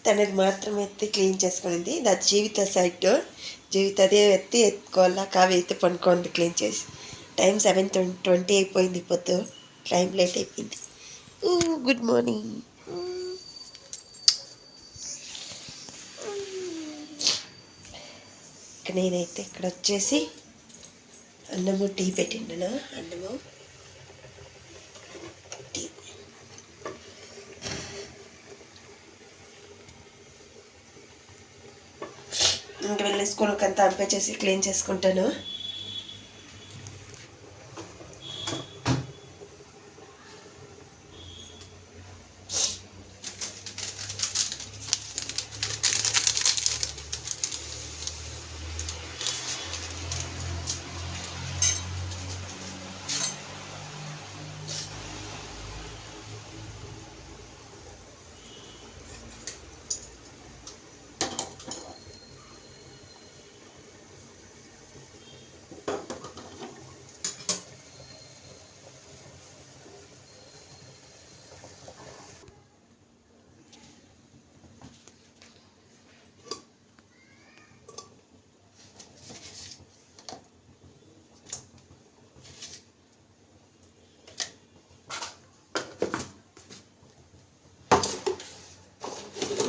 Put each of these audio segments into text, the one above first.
తనది మాత్రం ఎత్తి క్లీన్ చేసుకునింది. అది జీవిత సైట్. జీవిత అదే ఎత్తుకోవాలా. కావ్య అయితే పనుకోండి క్లీన్ చేసి. టైం 7:20 అయిపోయింది. పొద్దు టైం లేట్ అయిపోయింది. Good morning. నేనైతే ఇక్కడ వచ్చేసి అన్నము టీ పెట్టిండను. అన్నము టీ. ఇంక వెళ్ళి స్కూల్కి అంతా అంపే చేసి క్లీన్ చేసుకుంటాను.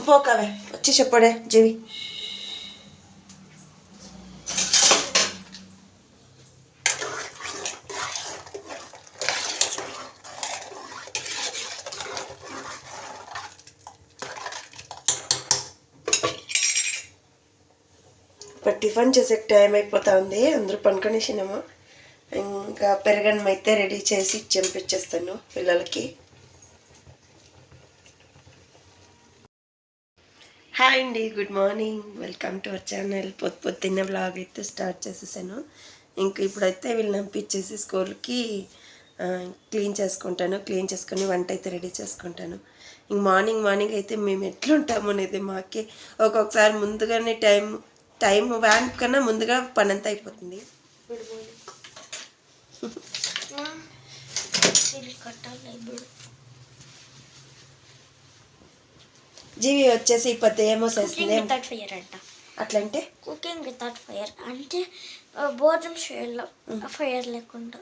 పోకావే వచ్చి చెప్పడే జీవి. ఇప్పుడు టిఫిన్ చేసే టైం అయిపోతా ఉంది. అందరూ పనుకొనేసినాము. ఇంకా పెరగన్నం అయితే రెడీ చేసి చంపించేస్తాను పిల్లలకి. హాయ్ అండి, good morning. Welcome to our channel. పొద్దున్న బ్లాగ్ అయితే స్టార్ట్ చేసేసాను. ఇంక ఇప్పుడైతే వీళ్ళని పంపించేసి స్కూల్కి క్లీన్ చేసుకుంటాను. క్లీన్ చేసుకొని వంట అయితే రెడీ చేసుకుంటాను. ఇంక మార్నింగ్ అయితే మేము ఎట్లుంటాము అనేది మాకే ఒక్కొక్కసారి ముందుగానే టైం వ్యాన్ కన్నా ముందుగా పని అంతా అయిపోతుంది. జీవి వచ్చేసి ఇప్పుడు ఏమో చేస్తుంది అట్లంటే కుకింగ్ వితౌట్ ఫైర్ అంటే భోజనం చేయాలి ఫైర్ లేకుండా,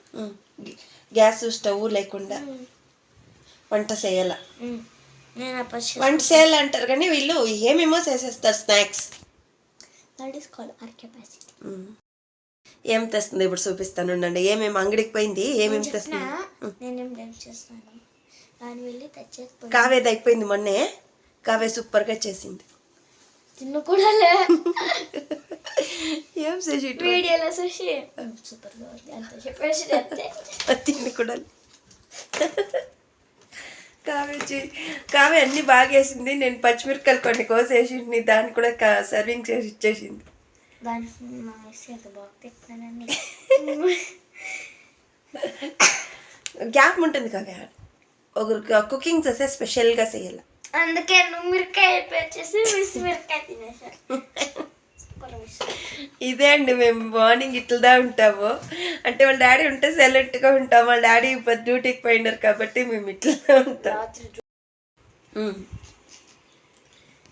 గ్యాస్ స్టవ్ లేకుండా వంట చేయాల. వంట చేయాలంటారు కానీ వీళ్ళు ఏమేమో చేసేస్తారు స్నాక్స్. ఏం తెస్తుంది ఇప్పుడు చూపిస్తాను ఉండండి. ఏమేమి అంగడికి పోయింది, ఏమేమి తెస్తుంది. కావేది అయిపోయింది మొన్నే. కావే సూపర్గా చేసింది. తిన్న కూడా ఏం చేసి వీడియోలో చూసి సూపర్గా ఉంది అంత చెప్పేసి తిన్న కూడా. కావే అన్నీ బాగా వేసింది. నేను పచ్చిమిరకాయలు కొన్ని కోసేసింది, దాన్ని కూడా సర్వింగ్ చేసి ఇచ్చేసింది. గ్యాప్ ఉంటుంది కావే. ఒకరికి కుకింగ్ చేస్తే స్పెషల్గా చేయాలి. అందుకే నువ్వు మిరకాయ వచ్చేసి మిరకాయ తినేసాను. ఇదే అండి, మేము మార్నింగ్ ఇట్లా ఉంటాము. అంటే వాళ్ళ డాడీ ఉంటే సైలెంట్గా ఉంటాం. వాళ్ళ డాడీ ఇప్పుడు డ్యూటీకి పోయినారు కాబట్టి మేము ఇట్లా ఉంటాం.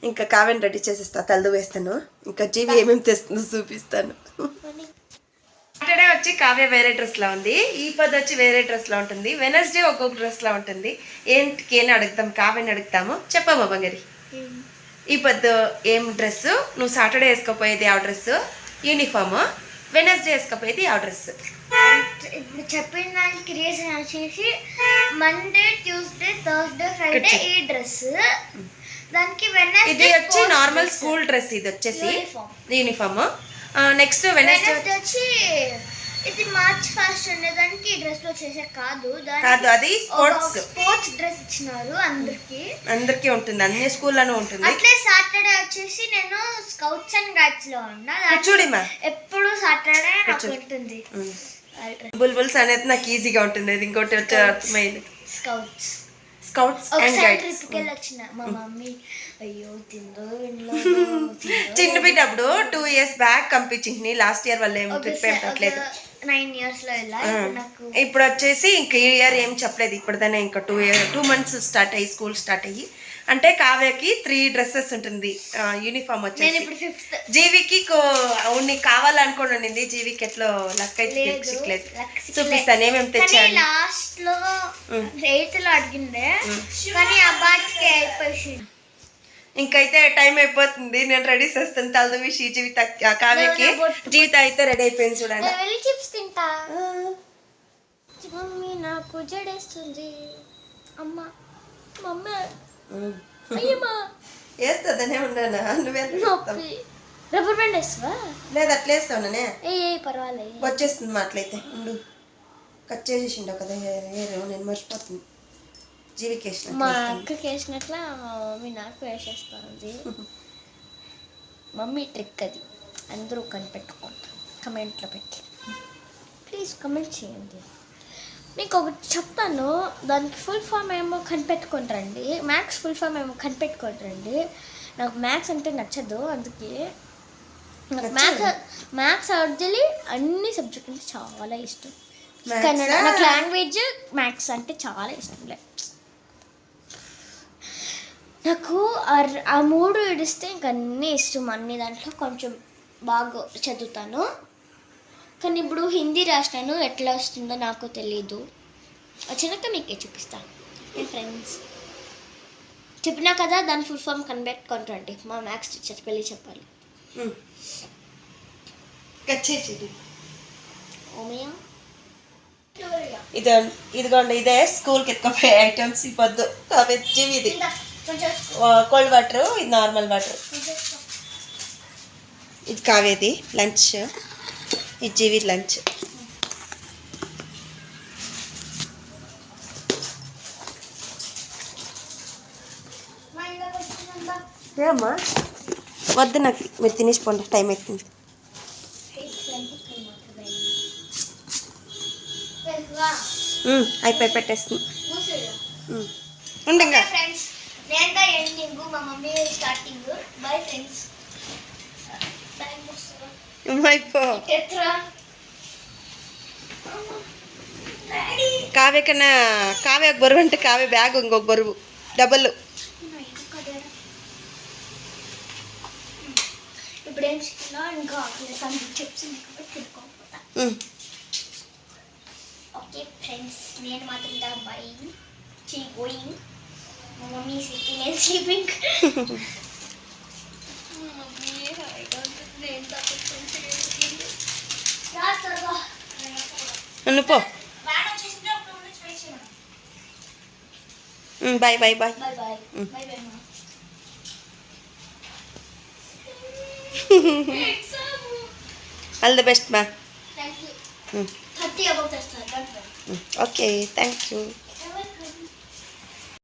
ఇంకా కావ్యని రెడీ చేసేస్తా, తలదు వేస్తాను. ఇంకా జీవి ఏమేమి తెస్తుందో చూపిస్తాను. సాటర్డే వచ్చి కావ్య వేరే డ్రెస్లా ఉంది, ఈ పది వచ్చి వేరే డ్రెస్లా ఉంటుంది. వెనస్డే ఒక్కొక్క డ్రెస్లా ఉంటుంది. ఏంటికి అని అడుగుతాం, కావ్యని అడుగుతాము. చెప్పమ్మా బంగారి, ఈ పద్దు ఏం డ్రెస్సు, నువ్వు సాటర్డే వేసుకోపోయేది ఆ డ్రెస్సు యూనిఫామ్, వెనస్డే వేసుకోపోయేది ఆ డ్రెస్. ఇప్పుడు చెప్పిన దానికి రీజన్ వచ్చేసి మండే ట్యూస్డే థర్స్డే ఫ్రైడే ఈ డ్రెస్, దానికి వెనస్డే ఇది వచ్చి నార్మల్ స్కూల్ డ్రెస్, ఇది వచ్చేసి యూనిఫామ్. నెక్స్ట్ వెనస్డే వచ్చి ఇది మార్చ్ ఫస్ట్ ఉండేదానికి ఈ డ్రెస్ లో చేసే కాదు, అది స్పోర్ట్స్ డ్రెస్ ఇచ్చినారు అందరికి ఉంటుంది, అన్ని స్కూల్లోనూ ఉంటుంది. అట్లే సాటర్డే వచ్చేసి నేను స్కౌట్స్ అండ్ గైడ్స్ లో ఉన్నా. చూడిమా ఎప్పుడు సాటర్డే నాకు ఉంటుంది. బుల్బుల్స్ అనేది నాకు ఈజీగా ఉంటుంది. అది ఇంకోటి వచ్చి అర్థమైంది. స్కౌట్స్ అండ్ గైడ్స్ వచ్చిన మా మమ్మీ అయ్యో తిందో చిన్న బిడ్డప్పుడు 2 years బ్యాక్ పంపించింది. లాస్ట్ ఇయర్ వల్ల ఏం ట్రిప్ ఏం పెట్టలేదు. 9 years లో ఇప్పుడు వచ్చేసి ఇంక ఈ ఇయర్ ఏం చెప్పలేదు. ఇప్పటిదానే ఇంకా 2 months స్టార్ట్ అయ్యి స్కూల్ స్టార్ట్ అయ్యి అంటే కావ్యకి 3 డ్రెస్సెస్ ఉంటుంది యూనిఫామ్ నేను వచ్చేసి. ఇప్పుడు 5th. జీవికి నీకు కావాలనుకోని ఉండింది, జీవికి ఎట్లో లక్ అయితే చిక్లేదు. చూపిస్తాను ఏమేమి తెచ్చాను. లాస్ట్ లో 8th లో అడిగిండే కానీ అబ్బాయికి అయిపోయింది. ఇంకైతే టైం అయిపోతుంది, నేను రెడీ చేస్తాను. తలదూసి జీవిత కావ్యకి. జీవిత అయితే రెడీ అయిపోయింది చూడండి. వెళ్ళి చిప్స్ తింటా. మమ్మీ నాకు జడేస్తుంది. అమ్మ మమ్మీ అయ్యమ్మా వేస్తుందనే ఉన్నానా నువ్వే నొప్పి. రబ్బర్ బ్యాండ్ వేస్తావా? లేదు అట్లా వేస్తావునే. ఏ పర్వాలేదు వచ్చేస్తుంది మా అట్లయితే. ఉండు కట్ చేసేసిండు కదా హెయిర్, నేను మర్చిపోతుంది. జీవికి వేసిన మా అక్కకి వేసినట్ల మా మమ్మీ నాకు వేసేస్తుంది. మమ్మీ ట్రిక్ అది, అందరూ కనిపెట్టుకోండి. కమెంట్లో పెట్టి ప్లీజ్ కమెంట్ చేయండి. మీకు ఒకటి చెప్తాను, దానికి ఫుల్ ఫామ్ ఏమో కనిపెట్టుకుంటారండి. మ్యాథ్స్ ఫుల్ ఫామ్ ఏమో కనిపెట్టుకుంటారండి. నాకు మ్యాథ్స్ అంటే నచ్చదు, అందుకే నాకు మ్యాథ్స్ వదిలి అన్ని సబ్జెక్ట్ అంటే చాలా ఇష్టం. కన్నడ నాకు లాంగ్వేజ్ మ్యాథ్స్ అంటే చాలా ఇష్టం. నాకు ఆ 3 విడిస్తే ఇంక అన్నీ ఇష్టం. అన్ని దాంట్లో కొంచెం బాగా చదువుతాను. కానీ ఇప్పుడు హిందీ రాసినాను, ఎట్లా వస్తుందో నాకు తెలీదు. వచ్చినాక మీకే చూపిస్తాను. మీ ఫ్రెండ్స్ చెప్పినా కదా, దాని ఫుల్ ఫామ్ కనిపెట్టుకుంటారండి. మా మ్యాథ్స్ టీచర్ పెళ్ళి చెప్పాలి. ఇదిగోండి, ఇదే స్కూల్కి ఎత్తుకోపోయే ఐటమ్స్. ఈ పొద్దు జీవిది కోల్డ్ వాటర్, ఇది నార్మల్ వాటర్. ఇది కావేది లంచ్, ఇది జీవి లంచ్. ఏమ్మా వద్దు, నాకు మీరు తినేసిపోండి, టైం అవుతుంది. అయిపోయి పెట్టేస్తుంది. ఉండి ఇంకా ఫ్రెండ్స్, నేను ఎండింగ్, మా మమ్మీ స్టార్టింగ్. Bye friends. అయిపో. కావ్య కన్నా కావ్య ఒక బరువు అంటే కావ్య బ్యాగ్ ఇంకొక బరువు డబల్. ఇప్పుడు ఏం చికెన్ ఇంకా చిప్స్ ఓకే ఫ్రెండ్స్, నేను మాత్రం బయింగ్ గోయింగ్. మా మమ్మీ సిట్టింగ్ అండ్ స్లీపింగ్. పో. Bye bye bye bye bye bye bye. All the best మా. Thank you. 30 అబౌట్ చేస్తారు. Okay thank you.